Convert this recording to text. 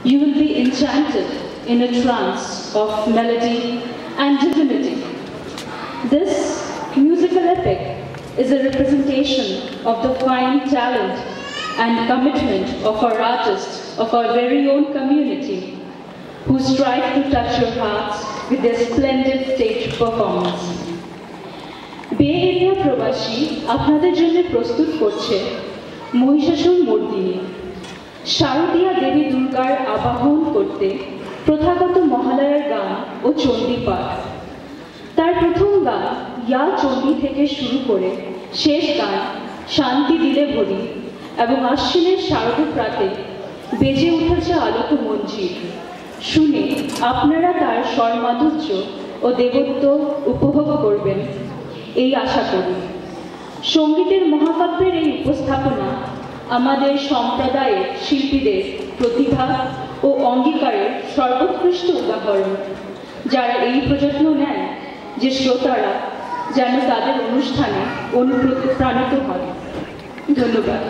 You will be enchanted in a trance of melody and divinity. This musical epic is a representation of the fine talent and commitment of our artists of our very own community, who strive to touch your hearts with their splendid stage performance. বে area প্রবাসী আপনাদের জন্য প্রস্তুত করছে মহিষাসুর মর্দিনী। শারদীয়া দেবী দুর্গার আবাহন করতে প্রথাগত মহালয়ার গান ও চণ্ডী পাঠ। তার প্রথম গান ইয়া চণ্ডী থেকে শুরু করে শেষ গান শান্তি দিলে ভরি এবং আশ্বিনের শারদ প্রাতে বেজে উঠেছে আলোক মঞ্জির। শুনে আপনারা তার স্বরমাধুর্য ও দেবত্ব উপভোগ করবেন এই আশা করি। সঙ্গীতের মহাকাব্যের এই উপস্থাপনা আমাদের সম্প্রদায়ের শিল্পীদের প্রতিভা ও অঙ্গীকারের সর্বোৎকৃষ্ট উদাহরণ, যারা এই প্রযত্ন নেন যে শ্রোতারা যেন তাদের অনুষ্ঠানে অনুপ্রাণিত হয়। ধন্যবাদ।